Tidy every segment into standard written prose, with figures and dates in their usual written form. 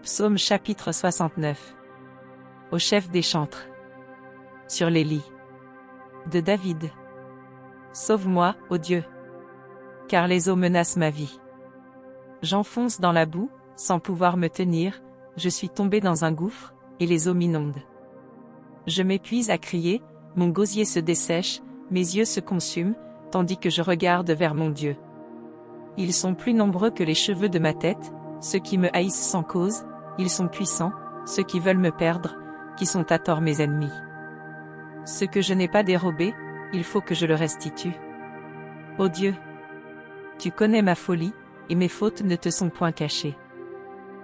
Psaume chapitre 69. Au chef des chantres. Sur les lits. De David. Sauve-moi, ô Dieu. Car les eaux menacent ma vie. J'enfonce dans la boue, sans pouvoir me tenir, je suis tombé dans un gouffre, et les eaux m'inondent. Je m'épuise à crier, mon gosier se dessèche, mes yeux se consument, tandis que je regarde vers mon Dieu. Ils sont plus nombreux que les cheveux de ma tête, ceux qui me haïssent sans cause, ils sont puissants, ceux qui veulent me perdre, qui sont à tort mes ennemis. Ce que je n'ai pas dérobé, il faut que je le restitue. Ô Dieu, tu connais ma folie, et mes fautes ne te sont point cachées.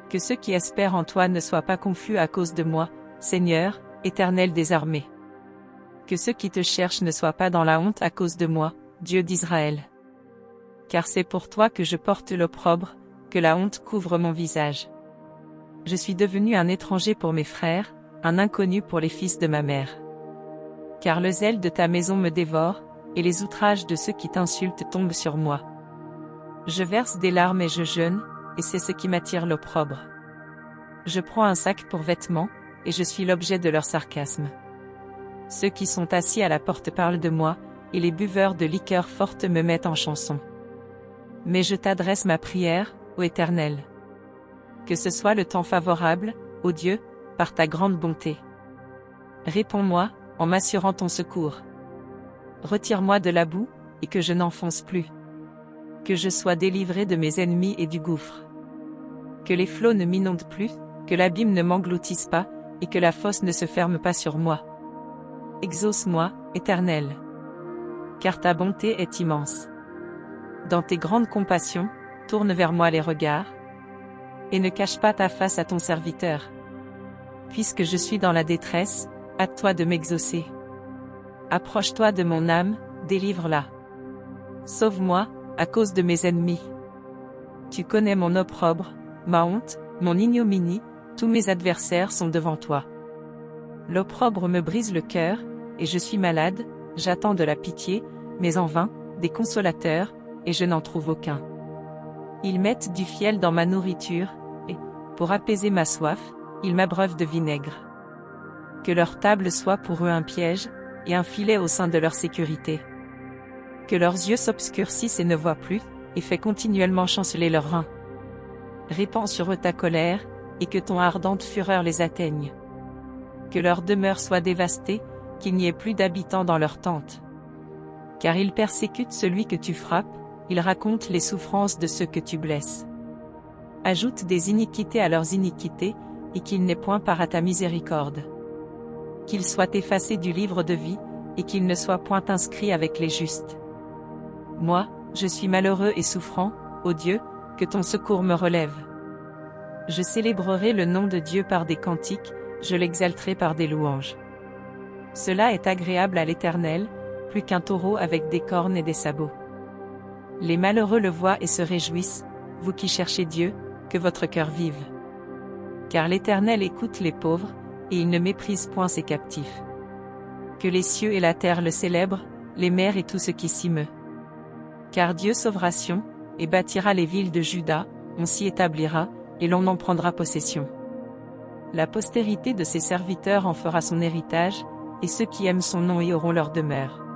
Que ceux qui espèrent en toi ne soient pas confus à cause de moi, Seigneur, Éternel des armées. Que ceux qui te cherchent ne soient pas dans la honte à cause de moi, Dieu d'Israël. Car c'est pour toi que je porte l'opprobre, que la honte couvre mon visage. Je suis devenu un étranger pour mes frères, un inconnu pour les fils de ma mère. Car le zèle de ta maison me dévore, et les outrages de ceux qui t'insultent tombent sur moi. Je verse des larmes et je jeûne, et c'est ce qui m'attire l'opprobre. Je prends un sac pour vêtements, et je suis l'objet de leur sarcasme. Ceux qui sont assis à la porte parlent de moi, et les buveurs de liqueurs fortes me mettent en chanson. Mais je t'adresse ma prière, ô Éternel. Que ce soit le temps favorable, ô Dieu, par ta grande bonté. Réponds-moi, en m'assurant ton secours. Retire-moi de la boue, et que je n'enfonce plus. Que je sois délivré de mes ennemis et du gouffre. Que les flots ne m'inondent plus, que l'abîme ne m'engloutisse pas, et que la fosse ne se ferme pas sur moi. Exauce-moi, Éternel. Car ta bonté est immense. Dans tes grandes compassions, tourne vers moi les regards. Et ne cache pas ta face à ton serviteur. Puisque je suis dans la détresse, hâte-toi de m'exaucer. Approche-toi de mon âme, délivre-la. Sauve-moi, à cause de mes ennemis. Tu connais mon opprobre, ma honte, mon ignominie, tous mes adversaires sont devant toi. L'opprobre me brise le cœur, et je suis malade, j'attends de la pitié, mais en vain, des consolateurs, et je n'en trouve aucun. Ils mettent du fiel dans ma nourriture, et, pour apaiser ma soif, ils m'abreuvent de vinaigre. Que leur table soit pour eux un piège, et un filet au sein de leur sécurité. Que leurs yeux s'obscurcissent et ne voient plus, et fais continuellement chanceler leurs reins. Répands sur eux ta colère, et que ton ardente fureur les atteigne. Que leur demeure soit dévastée, qu'il n'y ait plus d'habitants dans leurs tentes. Car ils persécutent celui que tu frappes, ils racontent les souffrances de ceux que tu blesses. Ajoute des iniquités à leurs iniquités, et qu'il n'ait point part à ta miséricorde. Qu'ils soient effacés du livre de vie, et qu'ils ne soient point inscrits avec les justes. Moi, je suis malheureux et souffrant, ô Dieu, que ton secours me relève. Je célébrerai le nom de Dieu par des cantiques, je l'exalterai par des louanges. Cela est agréable à l'Éternel, plus qu'un taureau avec des cornes et des sabots. Les malheureux le voient et se réjouissent, vous qui cherchez Dieu, que votre cœur vive. Car l'Éternel écoute les pauvres, et il ne méprise point ses captifs. Que les cieux et la terre le célèbrent, les mers et tout ce qui s'y meut. Car Dieu sauvera Sion, et bâtira les villes de Juda, on s'y établira, et l'on en prendra possession. La postérité de ses serviteurs en fera son héritage, et ceux qui aiment son nom y auront leur demeure.